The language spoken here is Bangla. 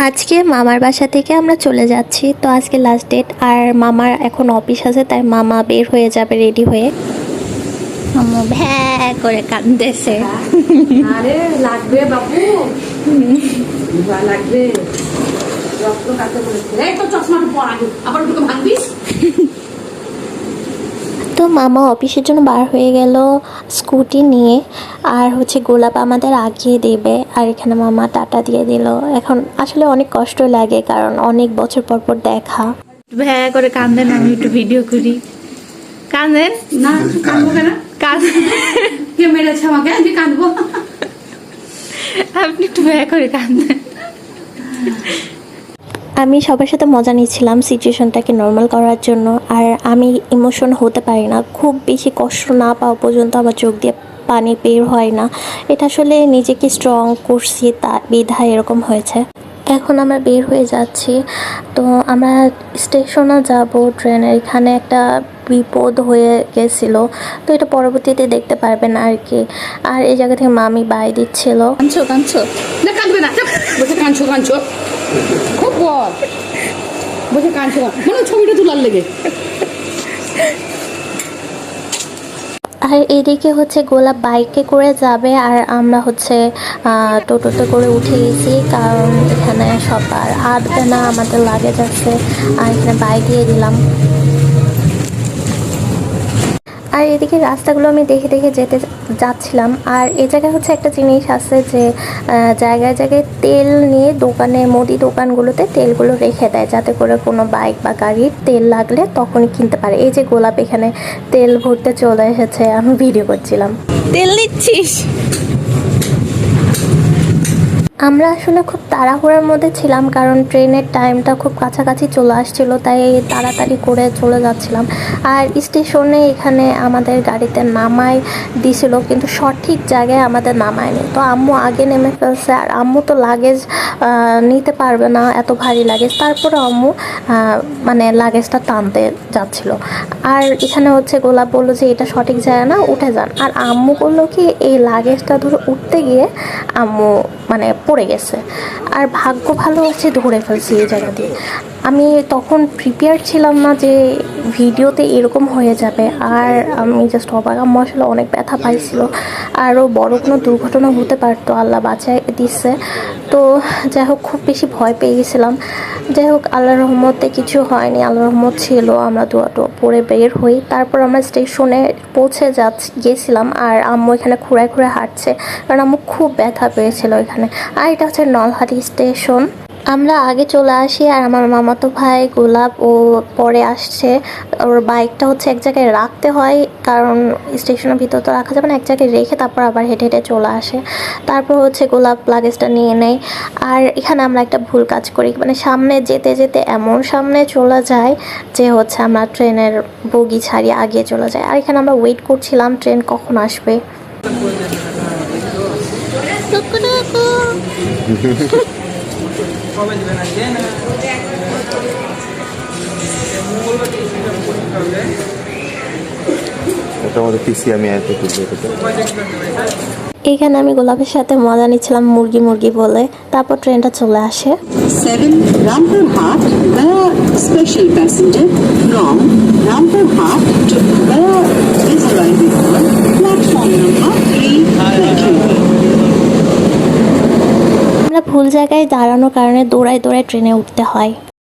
আজকে মামার বাসা থেকে আমরা চলে যাচ্ছি। তো আজকে লাস্ট ডেট, আর মামার এখন অফিস আছে, তাই মামা বের হয়ে যাবে রেডি হয়ে। মামা ভ্যা করে কাঁদতেছে। আরে লাগবে বাবু, লাগবে। রক্ত কাটতে বলেছে, এই তো চশমাটা পর আগে, আবার ওটা ভাঙবিস। তো মামা অফিসের জন্য বার হয়ে গেল স্কুটি নিয়ে, আর গোলাপ আমাদের আগিয়ে দেবে। আর এখানে মামা টাটা দিয়ে দিল। এখন আসলে অনেক কষ্ট লাগে, কারণ অনেক বছর পর পর দেখা। ভ্যা করে কান্দেন, আমি একটু ভিডিও করি। কাঁদেন না, কাঁদবো কেন? কে মেরেছে আমাকে, আমি কাঁদবো? আপনি একটু ভ্যা করে কাঁদেন। আমি সবার সাথে মজা নিচ্ছিলাম সিচুয়েশনটাকে নর্মাল করার জন্য। আর আমি ইমোশন হতে পারি না, খুব বেশি কষ্ট না পাওয়া পর্যন্ত আমার চোখ দিয়ে পানি বের হয় না। এটা আসলে নিজেকে স্ট্রং করছি, তা বিধায় এরকম হয়েছে। এখন আমরা বের হয়ে যাচ্ছি। তো আমরা স্টেশনে যাব ট্রেনের। এখানে একটা বিপদ হয়ে গেছিলো, তো এটা পরবর্তীতে দেখতে পারবেন আর কি। আর এই জায়গা থেকে মামি বাই দিচ্ছিল। কাঁদছো না, কাঁদবে না, বসে কাঁদছো খুব বল, বসে কাঁদছো মানে ছবিটা তোলার লেগে। আর এদিকে গোলাপ বাইকে করে যাবে, আর আমরা টোটোতে করে উঠে গেছি, কারণ এখানে সবার আটবে না, আমাদের লাগেজ আছে। আর এখানে বাইক দিয়ে দিলাম। আর এদিকে রাস্তাগুলো আমি দেখে দেখে যেতে যাচ্ছিলাম। আর এই জায়গায় একটা জিনিস আছে যে জায়গায় জায়গায় তেল নিয়ে দোকানে, মুদি দোকানগুলোতে তেলগুলো রেখে দেয়, যাতে করে কোনো বাইক বা গাড়ির তেল লাগলে তখনই কিনতে পারে। এই যে গোলাপ এখানে তেল ভরতে চলে এসেছে, আমি ভিডিও করছিলাম। তেল নিচ্ছিস? আমরা আসলে খুব তাড়াহুড়োর মধ্যে ছিলাম, কারণ ট্রেনের টাইমটা খুব কাছাকাছি চলে আসছিল, তাই তাড়াতাড়ি করে চলে যাচ্ছিলাম। আর স্টেশনে এখানে আমাদের গাড়িতে নামাই দিছিল, কিন্তু সঠিক জায়গায় আমাদের নামায়নি। তো আম্মু আগে নেমে ফেলছে, আর আম্মু তো লাগেজ নিতে পারবে না, এত ভারী লাগেজ। তারপরে আম্মু মানে লাগেজটা টানতে যাচ্ছিল। আর এখানে গোলাপ বললো যে এটা সঠিক জায়গা না, উঠে যান। আর আম্মু বললো কি এই লাগেজটা ধরে উঠতে গিয়ে আম্মু মানে পড়ে গেছে। আর ভাগ্য ভালো আছে ধরে ফেলছি এই জায়গা দিয়ে। আমি তখন প্রিপেয়ার ছিলাম না যে ভিডিওতে এরকম হয়ে যাবে। আর আমি জাস্ট অবাক, আম্মু আসলে অনেক ব্যথা পাইছিল। আরও বড় কোনো দুর্ঘটনা হতে পারতো, আল্লাহ বাঁচায় দিচ্ছে। তো যাই হোক, খুব বেশি ভয় পেয়ে গেছিলাম। যাই হোক, আল্লাহর রহমতে কিছু হয়নি, আল্লাহর রহমত ছিল। আমরা দুটো পরে বের হই। তারপর আমরা স্টেশনে পৌঁছে গেছিলাম। আর আম্মু এখানে খুঁড়ায় খুঁড়ায় হাঁটছে, কারণ আম্মু খুব ব্যথা পেয়েছিল এখানে। আর এটা নলহাটি স্টেশন। আমরা আগে চলে আসি, আর আমার মামাতো ভাই গোলাপ ও পরে আসছে। ওর বাইকটা এক জায়গায় রাখতে হয়, কারণ স্টেশনের ভিতর তো রাখা যাবে না, এক জায়গায় রেখে তারপর আবার হেঁটে হেঁটে চলে আসে। তারপর গোলাপ লাগেজটা নিয়ে নেয়। আর এখানে আমরা একটা ভুল কাজ করি, মানে সামনে যেতে যেতে এমন সামনে চলে যায় যে আমরা ট্রেনের বগি ছাড়িয়ে আগে চলে যাই। আর এখানে আমরা ওয়েট করছিলাম ট্রেন কখন আসবে। এখানে আমি গোলাপের সাথে মজা নিচ্ছিলাম মুরগি মুরগি বলে। তারপর ট্রেনটা চলে আসে। 7 Rampurhat via special passenger from Rampurhat to Gaya is arriving on platform number 3. Thank you. আমরা ভুল জায়গায় দাঁড়ানোর কারণে দৌড়ায় দৌড়ায় ট্রেনে উঠতে হয়।